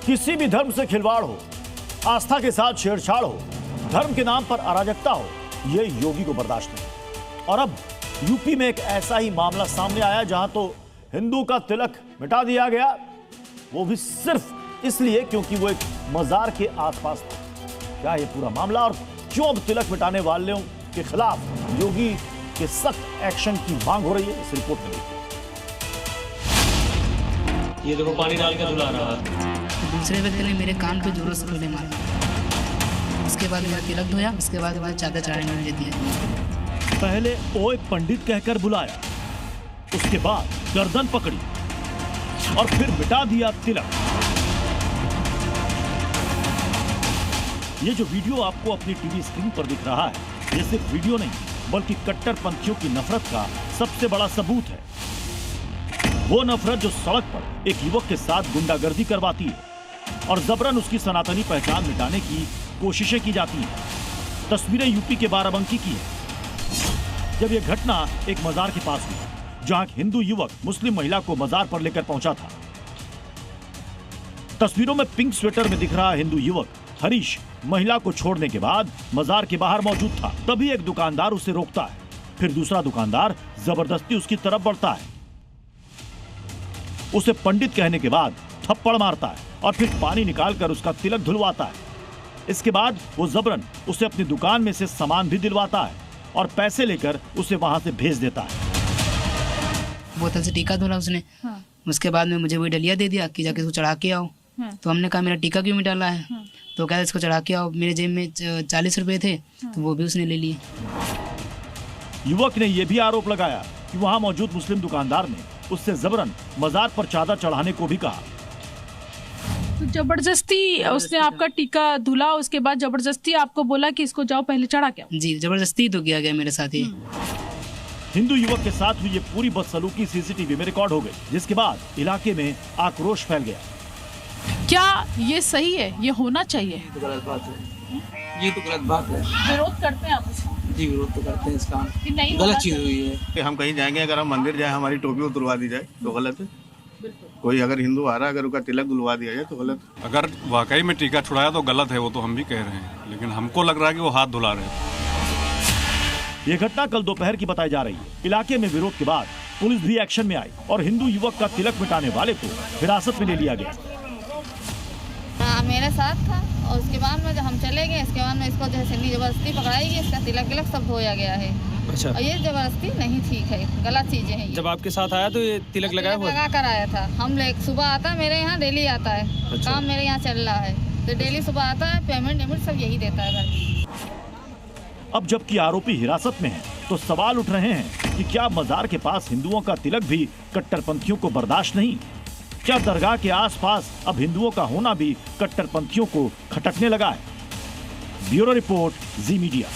किसी भी धर्म से खिलवाड़ हो, आस्था के साथ छेड़छाड़ हो, धर्म के नाम पर अराजकता हो, ये योगी को बर्दाश्त नहीं। और अब यूपी में एक ऐसा ही मामला सामने आया जहां तो हिंदू का तिलक मिटा दिया गया, वो भी सिर्फ इसलिए क्योंकि वो एक मजार के आसपास था। क्या ये पूरा मामला और क्यों अब तिलक मिटाने वालों के खिलाफ योगी के सख्त एक्शन की मांग हो रही है, इस रिपोर्ट में देखिए। ये देखो पानी डाल कर धुला रहा है। दूसरे व्यक्ति ने मेरे कान पे जोरों से गोली मारा। उसके बाद मेरा तिलक धोया, उसके बाद मैंने चादर चढ़ाने में दिया। पहले ओए पंडित कहकर बुलाया, उसके बाद गर्दन पकड़ी और फिर मिटा दिया तिलक। ये जो वीडियो आपको अपनी टीवी स्क्रीन पर दिख रहा है, ये सिर्फ वीडियो नहीं बल्कि कट्टरपंथियों की नफरत का सबसे बड़ा सबूत है। वो नफरत जो सड़क पर एक युवक के साथ गुंडागर्दी करवाती है और जबरन उसकी सनातनी पहचान मिटाने की कोशिशें की जाती हैं। तस्वीरें यूपी के बाराबंकी की है, जब यह घटना एक मजार के पास हुई जहां एक हिंदू युवक मुस्लिम महिला को मजार पर लेकर पहुंचा था। तस्वीरों में पिंक स्वेटर में दिख रहा हिंदू युवक हरीश महिला को छोड़ने के बाद मजार के बाहर मौजूद था। तभी एक दुकानदार उसे रोकता है, फिर दूसरा दुकानदार जबरदस्ती उसकी तरफ बढ़ता है, उसे पंडित कहने के बाद थप्पड़ मारता है और फिर पानी निकालकर उसका तिलक धुलवाता है। इसके बाद वो जबरन उसे अपनी दुकान में से सामान भी दिलवाता है और पैसे लेकर उसे वहां से भेज देता है। बोतल से टीका धुला उसने। हाँ। उसके बाद में मुझे वही डलिया दे दिया कि जाके इसको चढ़ा के आओ। हाँ। तो हमने कहा मेरा टीका क्यों मिटाला है? हाँ। तो कहता इसको चढ़ा के आओ। मेरे जेब में 40 रुपए थे। हाँ। तो वो भी उसने ले लिए। युवक ने यह भी आरोप लगाया कि वहां मौजूद मुस्लिम दुकानदार ने उससे जबरन मजार पर चादर चढ़ाने को भी कहा। तो जबरदस्ती उसने आपका टीका धुला, उसके बाद जबरदस्ती आपको बोला कि इसको जाओ पहले चढ़ा के आओ। जी, जबरदस्ती तो किया गया मेरे साथ ही। हिंदू युवक के साथ हुई ये पूरी बदसलूकी सीसीटीवी में रिकॉर्ड हो गई, जिसके बाद इलाके में आक्रोश फैल गया। क्या ये सही है? ये होना चाहिए? ये तो गलत बात है। ये तो गलत बात है। विरोध करते हैं आप इसका? जी, विरोध तो करते हैं इसका। गलत चीज हुई है। हम कहीं जाएंगे, अगर हम मंदिर जाए हमारी टोपी उतरवा दी जाए तो गलत है। कोई अगर हिंदू आ रहा है, अगर उसका तिलक धुलवा दिया जाए तो गलत है। अगर वाकई में टीका छुड़ाया तो गलत है, वो तो हम भी कह रहे हैं, लेकिन हमको लग रहा है कि वो हाथ धुला रहे हैं। ये घटना कल दोपहर की बताई जा रही है। इलाके में विरोध के बाद पुलिस भी एक्शन में आई और हिंदू युवक का तिलक मिटाने वाले को हिरासत में ले लिया गया। मेरे साथ था और उसके बाद में जब हम चले गए, इसके बाद में इसको जो है जबरदस्ती पकड़ाई गई, इसका तिलक विलक सब धोया गया है। अच्छा। और ये जबरदस्ती नहीं ठीक है, गलत चीजें हैं। जब आपके साथ आया तो ये तिलक लगाया हुआ? लगा कर आया था। हम सुबह आता है, मेरे यहाँ डेली आता है। अच्छा। काम मेरे यहाँ चल रहा है तो डेली सुबह आता है, पेमेंट सब यही देता है घर। अब जबकि आरोपी हिरासत में है तो सवाल उठ रहे हैं कि क्या मजार के पास हिंदुओं का तिलक भी कट्टरपंथियों को बर्दाश्त नहीं? क्या दरगाह के आसपास अब हिंदुओं का होना भी कट्टरपंथियों को खटकने लगा है? ब्यूरो रिपोर्ट, जी मीडिया।